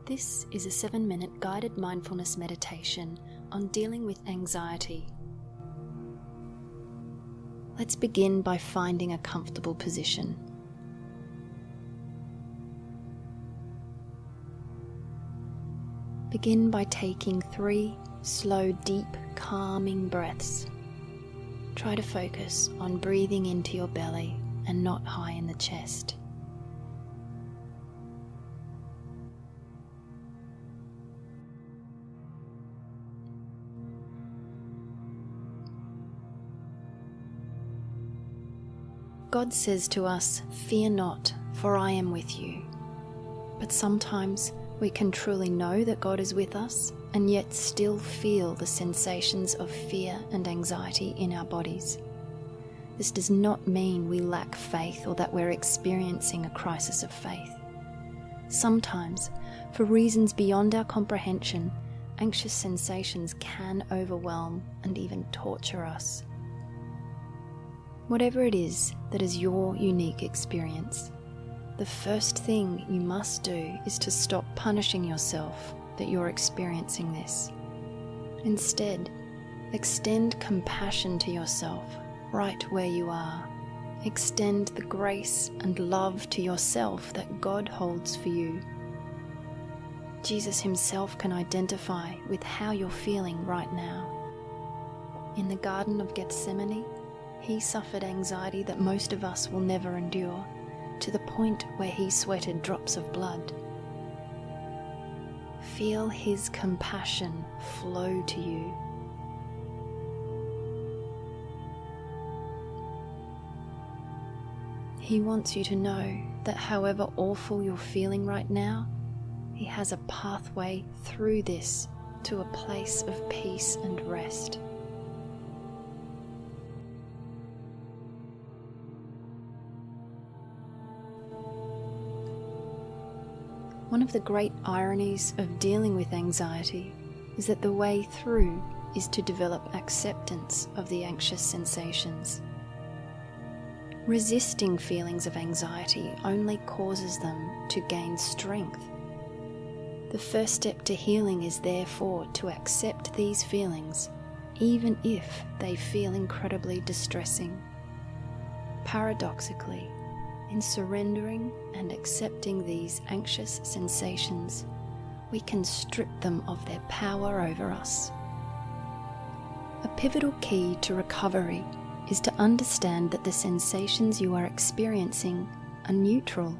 This is a 7-minute guided mindfulness meditation on dealing with anxiety. Let's begin by finding a comfortable position. Begin by taking 3 slow, deep, calming breaths. Try to focus on breathing into your belly and not high in the chest. God says to us, "Fear not, for I am with you." But sometimes we can truly know that God is with us and yet still feel the sensations of fear and anxiety in our bodies. This does not mean we lack faith or that we're experiencing a crisis of faith. Sometimes, for reasons beyond our comprehension, anxious sensations can overwhelm and even torture us. Whatever it is that is your unique experience, the first thing you must do is to stop punishing yourself that you're experiencing this. Instead, extend compassion to yourself right where you are. Extend the grace and love to yourself that God holds for you. Jesus himself can identify with how you're feeling right now. In the Garden of Gethsemane, he suffered anxiety that most of us will never endure, to the point where he sweated drops of blood. Feel his compassion flow to you. He wants you to know that however awful you're feeling right now, he has a pathway through this to a place of peace and rest. One of the great ironies of dealing with anxiety is that the way through is to develop acceptance of the anxious sensations. Resisting feelings of anxiety only causes them to gain strength. The first step to healing is therefore to accept these feelings, even if they feel incredibly distressing. Paradoxically, in surrendering and accepting these anxious sensations, we can strip them of their power over us. A pivotal key to recovery is to understand that the sensations you are experiencing are neutral.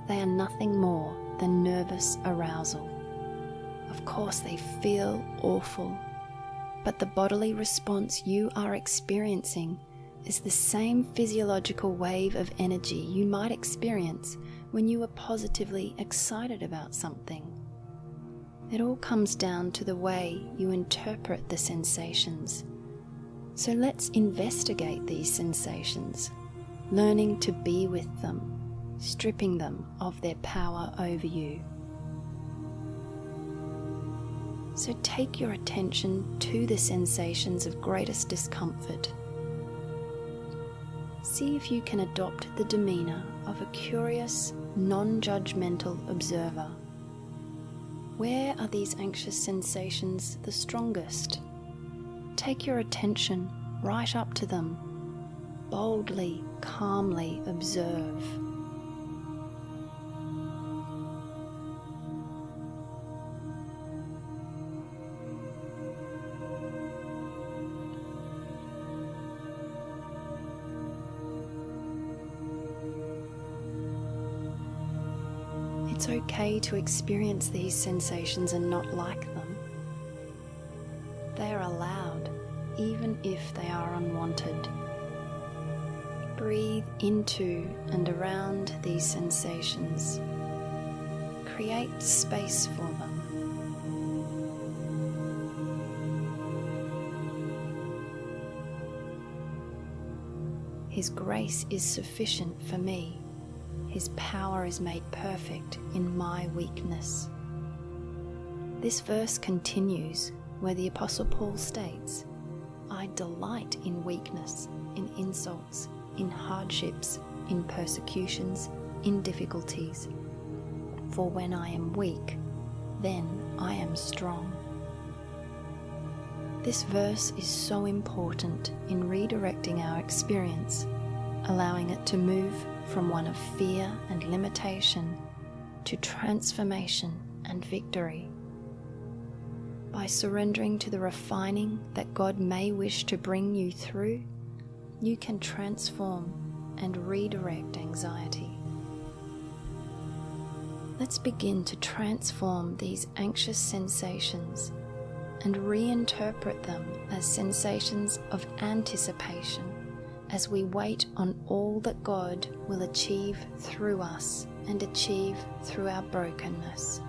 They are nothing more than nervous arousal. Of course, they feel awful, but the bodily response you are experiencing is the same physiological wave of energy you might experience when you are positively excited about something. It all comes down to the way you interpret the sensations. So let's investigate these sensations, learning to be with them, stripping them of their power over you. So take your attention to the sensations of greatest discomfort. See if you can adopt the demeanor of a curious, non-judgmental observer. Where are these anxious sensations the strongest? Take your attention right up to them. Boldly, calmly observe. It's okay to experience these sensations and not like them. They are allowed, even if they are unwanted. Breathe into and around these sensations. Create space for them. His grace is sufficient for me. His power is made perfect in my weakness. This verse continues where the Apostle Paul states, "I delight in weakness, in insults, in hardships, in persecutions, in difficulties. For when I am weak, then I am strong. This verse is so important in redirecting our experience, allowing it to move from one of fear and limitation to transformation and victory. By surrendering to the refining that God may wish to bring you through, you can transform and redirect anxiety. Let's begin to transform these anxious sensations and reinterpret them as sensations of anticipation as we wait on all that God will achieve through us and achieve through our brokenness.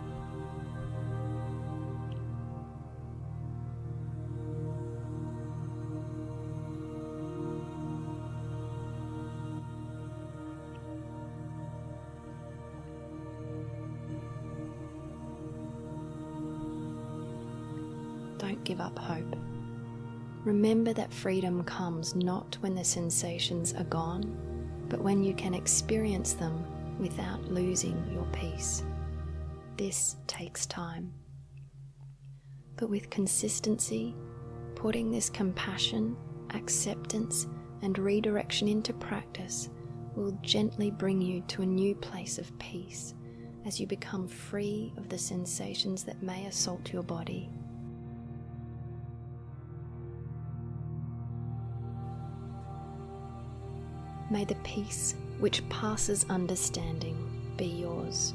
Don't give up hope. Remember that freedom comes not when the sensations are gone, but when you can experience them without losing your peace. This takes time. But with consistency, putting this compassion, acceptance, and redirection into practice will gently bring you to a new place of peace as you become free of the sensations that may assault your body. May the peace which passes understanding be yours.